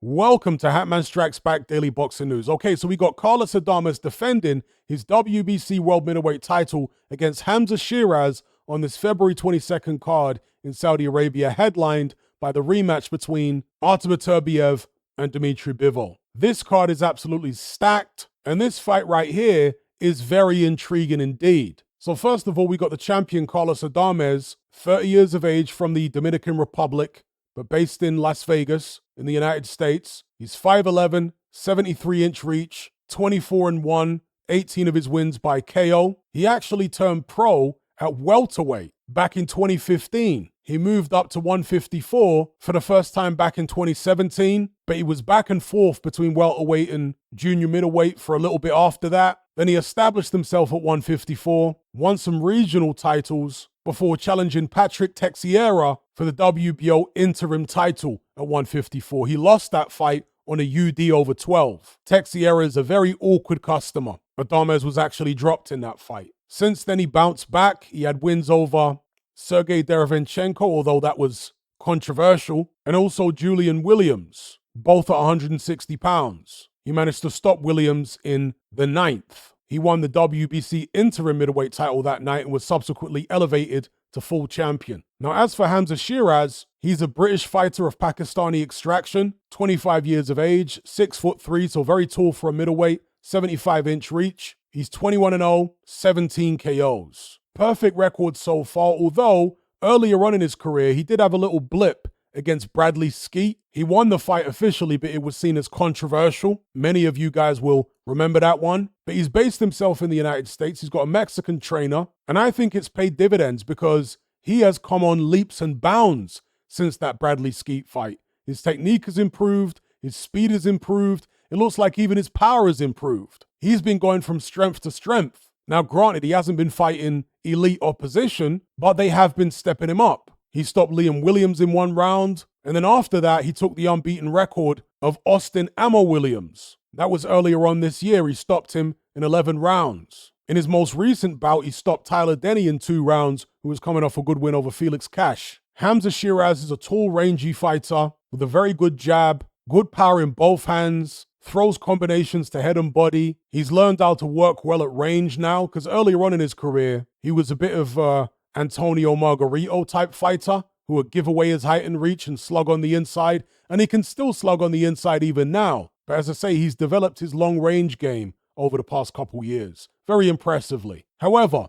Welcome to Hatman Strikes Back Daily Boxing News. Okay, so we got Carlos Adames defending his WBC World Middleweight title against Hamzah Sheeraz on this February 22nd card in Saudi Arabia, headlined by the rematch between Artem Turbiev and Dmitry Bivol. This card is absolutely stacked, and this fight right here is very intriguing indeed. So first of all, we got the champion Carlos Adames, 30 years of age, from the Dominican Republic, but based in Las Vegas in the United States. He's 5'11", 73-inch reach, 24-1, 18 of his wins by KO. He actually turned pro at welterweight back in 2015. He moved up to 154 for the first time back in 2017, but he was back and forth between welterweight and junior middleweight for a little bit after that. Then he established himself at 154, won some regional titles before challenging Patrick Teixeira for the WBO interim title at 154. He lost that fight on a UD over 12. Teixeira is a very awkward customer. Adames was actually dropped in that fight. Since then, he bounced back. He had wins over Sergey Derevenchenko, although that was controversial, and also Julian Williams, both at 160 pounds. He managed to stop Williams in the 9th. He won the WBC interim middleweight title that night and was subsequently elevated to full champion. Now, as for Hamzah Sheeraz, he's a British fighter of Pakistani extraction, 25 years of age, 6'3", so very tall for a middleweight, 75-inch reach. He's 21-0, 17 KOs. Perfect record so far, although earlier on in his career, he did have a little blip against Bradley Skeet. He won the fight officially, but it was seen as controversial. Many of you guys will remember that one. But he's based himself in the United States. He's got a Mexican trainer, and I think it's paid dividends because he has come on leaps and bounds since that Bradley Skeet fight. His technique has improved. His speed has improved. It looks like even his power has improved. He's been going from strength to strength. Now, granted, he hasn't been fighting elite opposition, but they have been stepping him up. He stopped Liam Williams in 1 round, and then after that, he took the unbeaten record of Austin Ammo Williams. That was earlier on this year. He stopped him in 11 rounds. In his most recent bout, he stopped Tyler Denny in 2 rounds, who was coming off a good win over Felix Cash. Hamzah Sheeraz is a tall, rangy fighter with a very good jab, good power in both hands, throws combinations to head and body. He's learned how to work well at range now, because earlier on in his career, he was a bit of Antonio Margarito type fighter who would give away his height and reach and slug on the inside, and he can still slug on the inside even now. But as I say, he's developed his long range game over the past couple years, very impressively. However,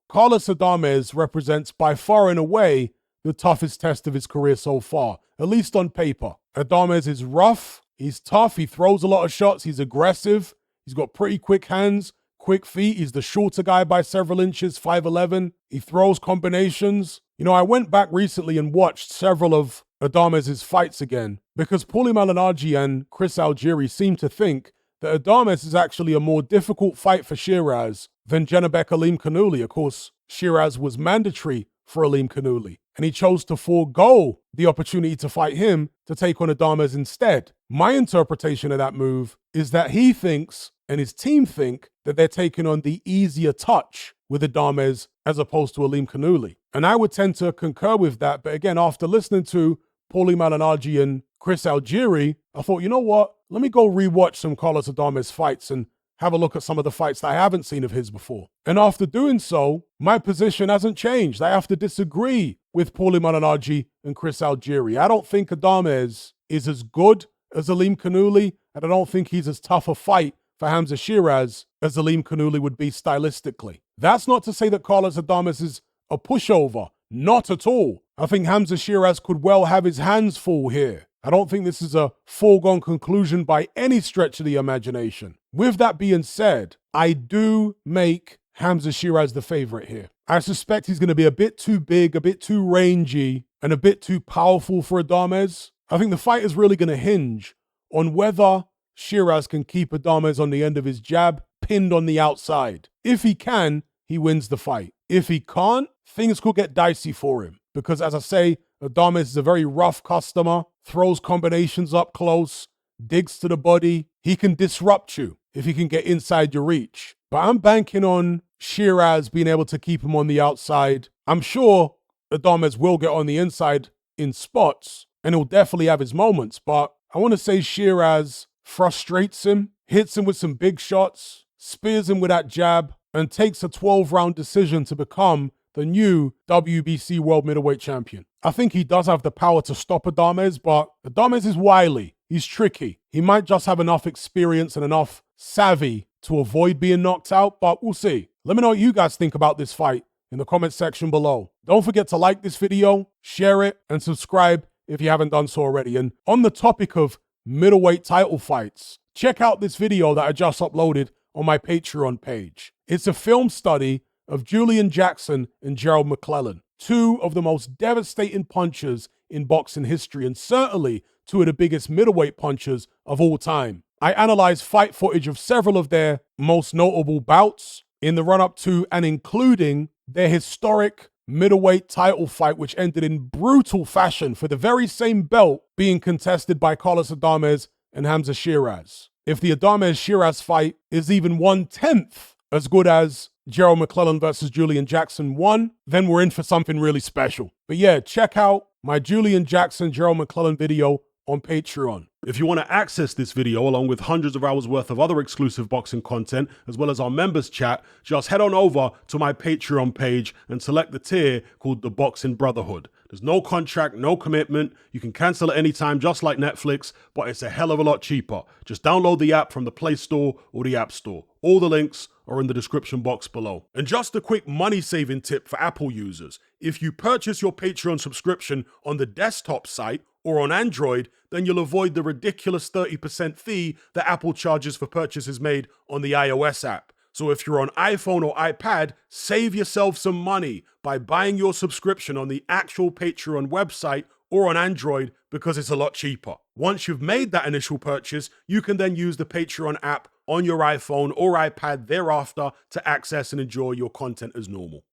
Carlos Adames represents by far and away the toughest test of his career so far, at least on paper. Adames is rough, he's tough, he throws a lot of shots, he's aggressive, he's got pretty quick hands, quick feet. He's the shorter guy by several inches, 5'11". He throws combinations. You know, I went back recently and watched several of Adames' fights again because Paulie Malignaggi and Chris Algieri seem to think that Adames is actually a more difficult fight for Sheeraz than Janibek Aleem Khanouli. Of course, Sheeraz was mandatory for Aleem Khanouli, and he chose to forego the opportunity to fight him to take on Adames instead. My interpretation of that move is that he thinks, and his team think, that they're taking on the easier touch with Adames as opposed to Aleem Khanouli. And I would tend to concur with that, but again, after listening to Paulie Malignaggi and Chris Algieri, I thought, you know what? Let me go rewatch some Carlos Adames fights and have a look at some of the fights that I haven't seen of his before. And after doing so, my position hasn't changed. I have to disagree with Paulie Malignaggi and Chris Algieri. I don't think Adames is as good as Aleem Khanouli, and I don't think he's as tough a fight for Hamzah Sheeraz as Aleem Khanouli would be stylistically. That's not to say that Carlos Adames is a pushover. Not at all. I think Hamzah Sheeraz could well have his hands full here. I don't think this is a foregone conclusion by any stretch of the imagination. With that being said, I do make Hamzah Sheeraz the favorite here. I suspect he's going to be a bit too big, a bit too rangy, and a bit too powerful for Adames. I think the fight is really going to hinge on whether Sheeraz can keep Adames on the end of his jab, pinned on the outside. If he can, he wins the fight. If he can't, things could get dicey for him. Because as I say, Adames is a very rough customer, throws combinations up close, digs to the body. He can disrupt you if he can get inside your reach. But I'm banking on Sheeraz being able to keep him on the outside. I'm sure Adames will get on the inside in spots, and he'll definitely have his moments, but I want to say Sheeraz frustrates him, hits him with some big shots, spears him with that jab, and takes a 12-round decision to become the new WBC World Middleweight Champion. I think he does have the power to stop Adames, but Adames is wily. He's tricky. He might just have enough experience and enough savvy to avoid being knocked out, but we'll see. Let me know what you guys think about this fight in the comment section below. Don't forget to like this video, share it, and subscribe if you haven't done so already. And on the topic of middleweight title fights, check out this video that I just uploaded on my Patreon page. It's a film study of Julian Jackson and Gerald McClellan, two of the most devastating punchers in boxing history, and certainly two of the biggest middleweight punchers of all time. I analyzed fight footage of several of their most notable bouts in the run-up to and including their historic middleweight title fight, which ended in brutal fashion for the very same belt being contested by Carlos Adames and Hamzah Sheeraz. If the Adames-Sheeraz fight is even 1/10 as good as Gerald McClellan versus Julian Jackson 1, then we're in for something really special. But yeah, check out my Julian Jackson, Gerald McClellan video on Patreon. If you want to access this video along with hundreds of hours worth of other exclusive boxing content, as well as our members chat, just head on over to my Patreon page and select the tier called the Boxing Brotherhood. There's no contract, no commitment. You can cancel at any time, just like Netflix, but it's a hell of a lot cheaper. Just download the app from the Play Store or the App Store. All the links are in the description box below. And just a quick money-saving tip for Apple users. If you purchase your Patreon subscription on the desktop site or on Android, then you'll avoid the ridiculous 30% fee that Apple charges for purchases made on the iOS app. So if you're on iPhone or iPad, save yourself some money by buying your subscription on the actual Patreon website or on Android, because it's a lot cheaper. Once you've made that initial purchase, you can then use the Patreon app on your iPhone or iPad thereafter to access and enjoy your content as normal.